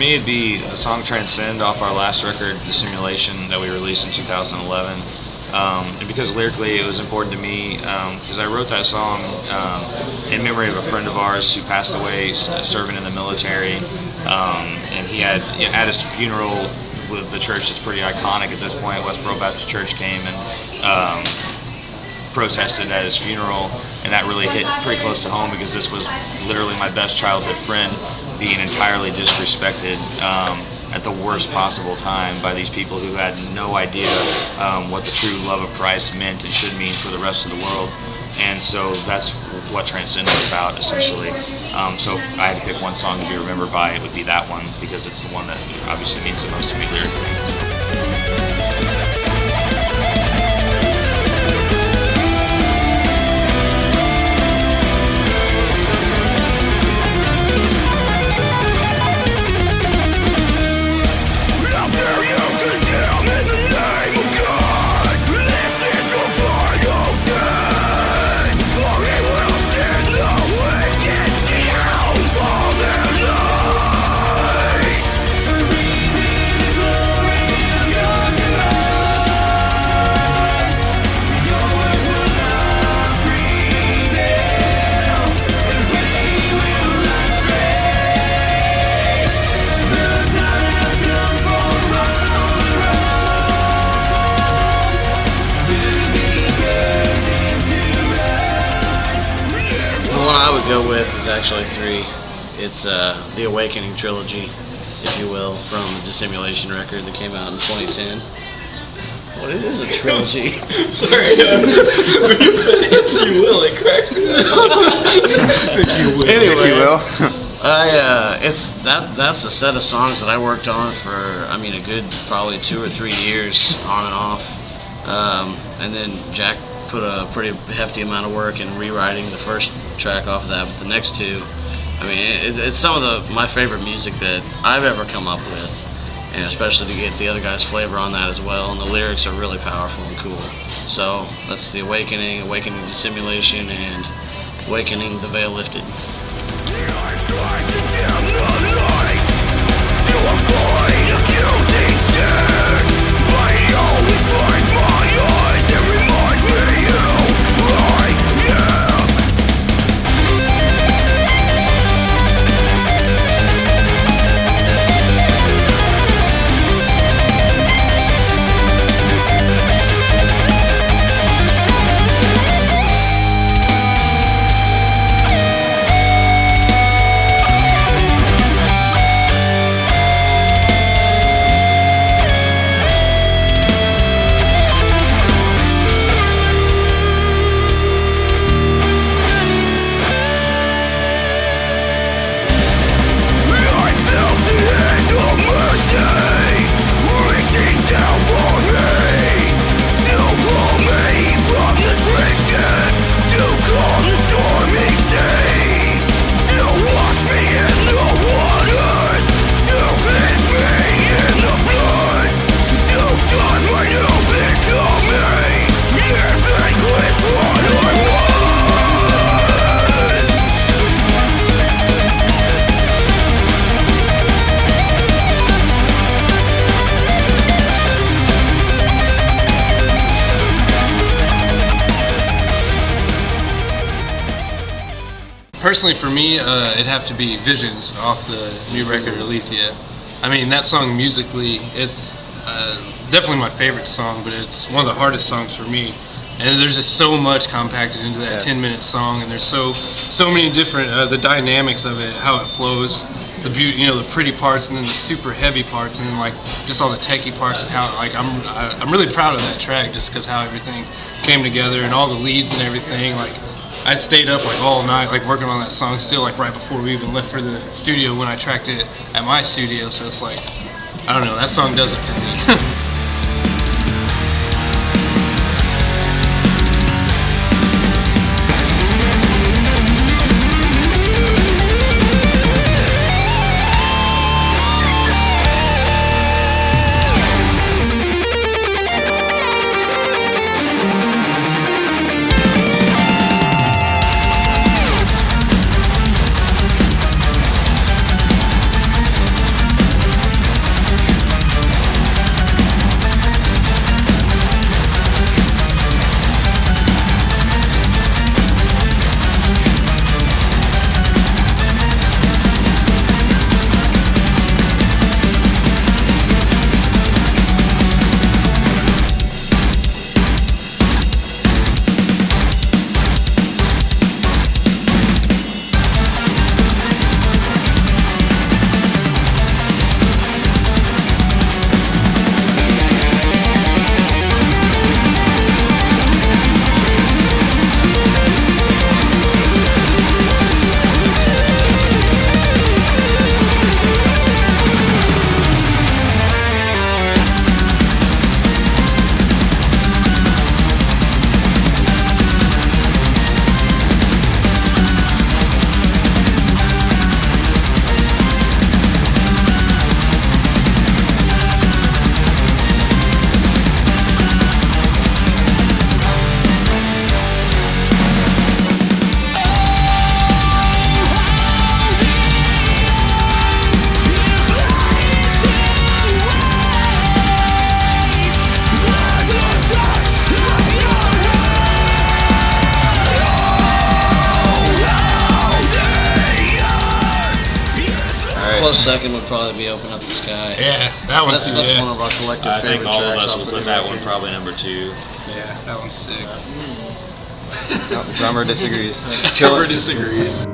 me, it'd be the song Transcend off our last record, Dissimulation, that we released in 2011. And because lyrically it was important to me, because I wrote that song in memory of a friend of ours who passed away serving in the military. And he had, at his funeral, with the church that's pretty iconic at this point, Westboro Baptist Church came and protested at his funeral, and that really hit pretty close to home because this was literally my best childhood friend being entirely disrespected at the worst possible time by these people who had no idea what the true love of Christ meant and should mean for the rest of the world. And so that's what Transcend is about, essentially. So if I had to pick one song to be remembered by, it would be that one, because it's the one that obviously means the most to me lyrically. Go with is actually 3. It's the Awakening trilogy, if you will, from the Dissimulation record that came out in 2010. Well, it is a trilogy. Sorry, when you said if you will, it cracked me up. If you will. Anyway, if you will. That's a set of songs that I worked on for, a good probably 2 or 3 years on and off. And then Jack put a pretty hefty amount of work in rewriting the first track off of that, but the next 2, it's some of my favorite music that I've ever come up with, and especially to get the other guy's flavor on that as well, and the lyrics are really powerful and cool. So that's the Awakening Dissimulation, and Awakening the Veil Lifted. Personally, for me, it'd have to be Visions off the new record, Elisha. That song musically, it's definitely my favorite song, but it's one of the hardest songs for me. And there's just so much compacted into that 10-minute song, and there's so many different, the dynamics of it, how it flows, the beauty, the pretty parts, and then the super heavy parts, and then just all the techie parts, and how I'm really proud of that track just because how everything came together and all the leads and everything. I stayed up all night working on that song still right before we even left for the studio when I tracked it at my studio, so it's I don't know, that song does it for me. second would probably be Open Up the Sky. Yeah, that one's That's one of our collective I favorite think all of tracks us off will the put new that one record. probably number 2. Yeah, that one's sick. No, the drummer disagrees. Trevor disagrees.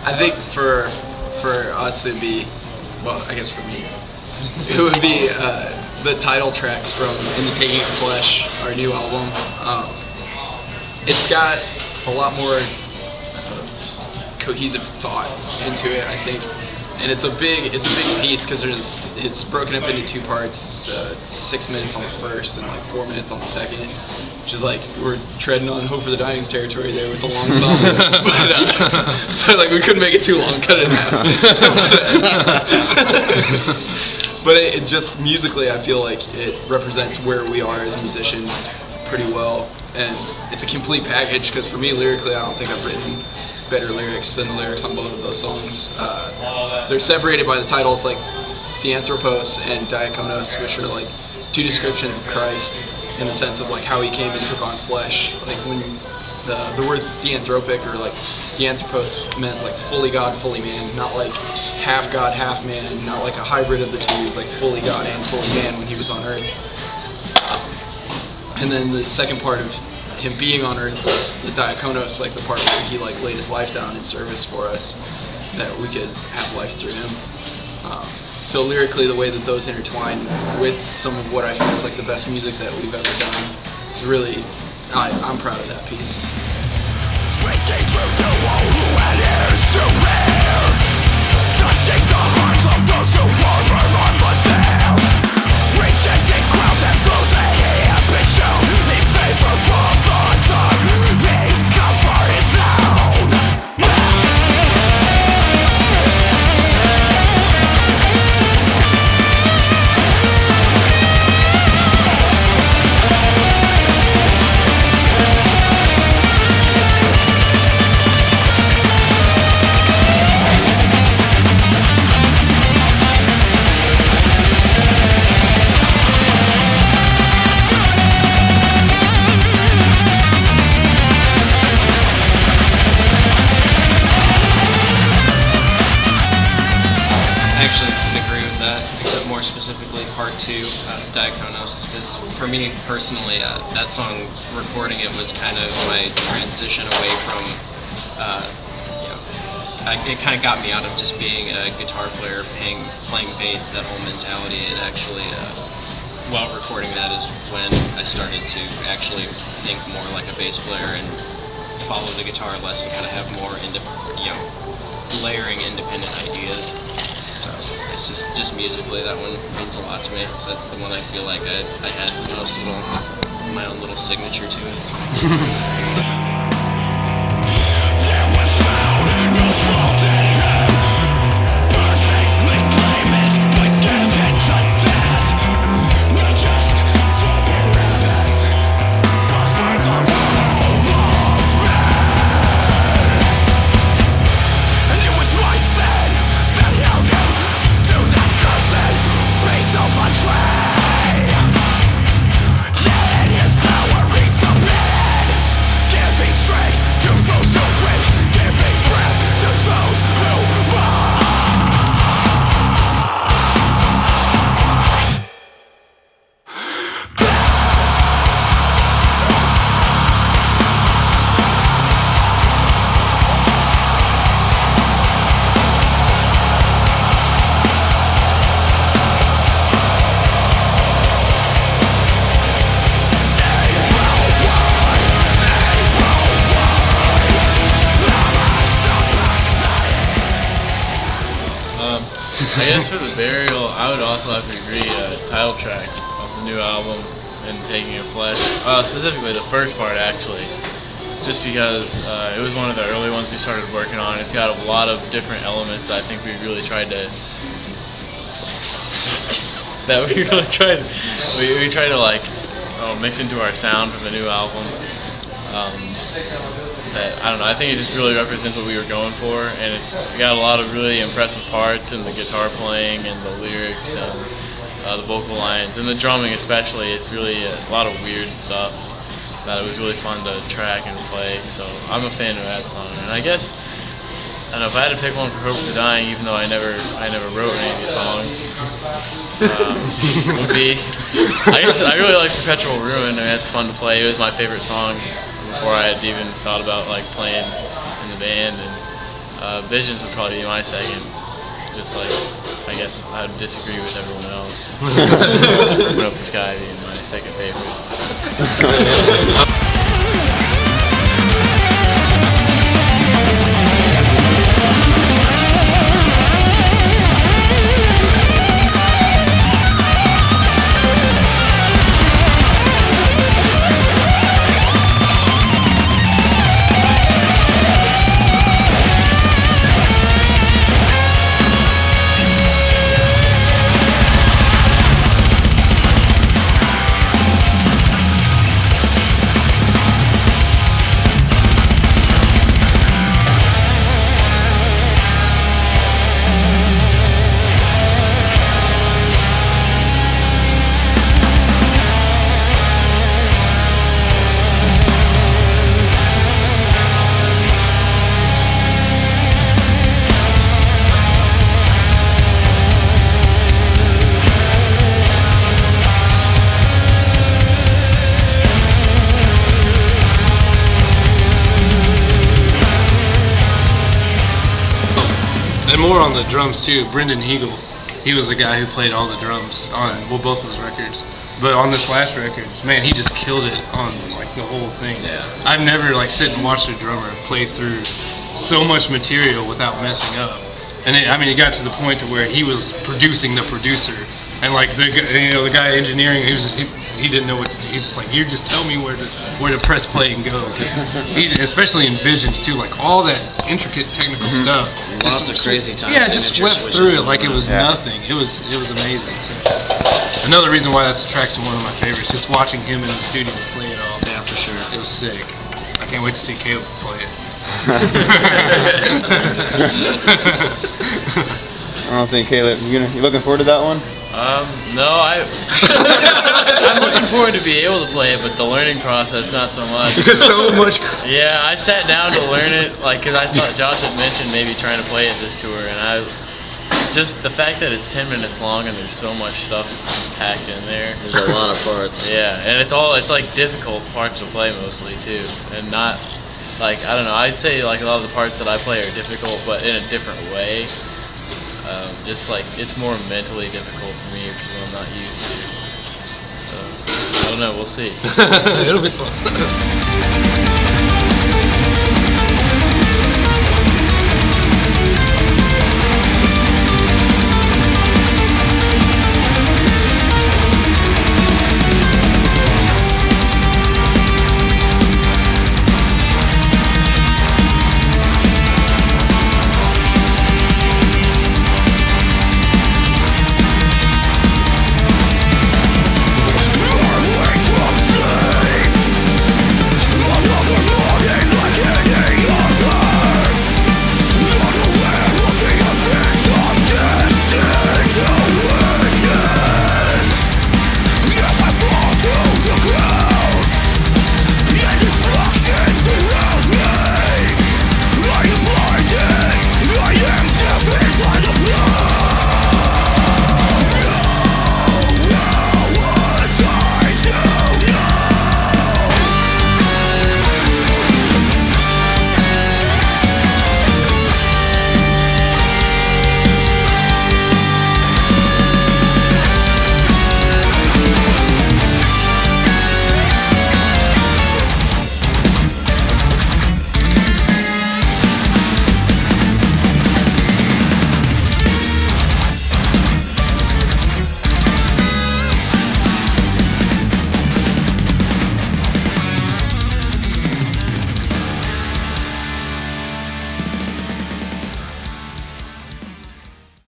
I think for us it'd be, well, I guess for me, it would be the title tracks from In the Taking of Flesh, our new album. It's got a lot more cohesive thought into it, I think, and it's a big piece because it's broken up into 2 parts. 6 minutes on the first and like 4 minutes on the second, which is like we're treading on Hope for the Dying's territory there with the long songs. But, so like we couldn't make it too long, cut it in half. But it just musically, I feel like it represents where we are as musicians pretty well, and it's a complete package. Because for me, lyrically, I don't think I've written better lyrics than the lyrics on both of those songs. They're separated by the titles like Theanthropos and Diakonos, which are like 2 descriptions of Christ in the sense of like how he came and took on flesh. Like when the word theanthropic or like Theanthropos meant like fully God, fully man, not like half God, half man, not like a hybrid of the two. He was like fully God and fully man when he was on earth. And then the second part of him being on earth was the Diakonos, like the part where he like laid his life down in service for us, that we could have life through him. So lyrically, the way that those intertwine with some of what I feel is like the best music that we've ever done, really, I'm proud of that piece. Speaking truth to all who had ears to hear, touching the hearts of those who murmur on the tale, rejecting crowds and those that he had been shown, in favor of the tongue, in comfort is known. More specifically part 2, Diakonos, because for me personally, that song, recording it was kind of my transition away from, it kind of got me out of just being a guitar player, playing bass, that whole mentality, and actually, while recording that is when I started to actually think more like a bass player and follow the guitar less and kind of have more layering independent ideas. So it's just musically, that one means a lot to me. So that's the one I feel like I had the most of all. my own little signature to it. I guess for the burial, I would also have to agree. Title track of the new album and Taking a Flesh, specifically the first part actually, just because it was one of the early ones we started working on. It's got a lot of different elements that I think we really tried to we tried to like mix into our sound for the new album. That I don't know. I think it just really represents what we were going for, and it's got a lot of really impressive parts in the guitar playing and the lyrics and the vocal lines and the drumming especially. It's really a lot of weird stuff that it was really fun to track and play. So I'm a fan of that song, and I guess I don't know if I had to pick one for Hope of the Dying, even though I never wrote any of these songs. Would be I really like Perpetual Ruin. I mean, it's fun to play. It was my favorite song before I had even thought about like playing in the band, and Visions would probably be my second. Just like I guess I would disagree with everyone else. Open Up the Sky being my second favorite. And more on the drums too. Brendan Hegel, he was the guy who played all the drums on both those records. But on this last record, man, he just killed it on like the whole thing. Yeah. I've never like sit and watched a drummer play through so much material without messing up. And it got to the point to where he was producing the producer, and like the guy engineering, he didn't know what to do. He's just like, you just tell me where to press play and go. 'Cause especially in Visions too, like all that intricate technical stuff. Lots of crazy time. Yeah, just swept through it like it was nothing. It was amazing. So another reason why that track's one of my favorites. Just watching him in the studio play it all. Yeah, for sure. It was sick. I can't wait to see Kaleb play it. I don't think Kaleb, you looking forward to that one? No, I'm looking forward to be able to play it, but the learning process, not so much. So much. Yeah, I sat down to learn it, like, because I thought Josh had mentioned maybe trying to play it this tour, and just the fact that it's 10 minutes long and there's so much stuff packed in there. There's a lot of parts. Yeah, and it's like difficult parts to play mostly too, and not, like, I don't know, I'd say like a lot of the parts that I play are difficult, but in a different way. Just like, it's more mentally difficult for me because I'm not used to. So, I don't know, we'll see. It'll be fun.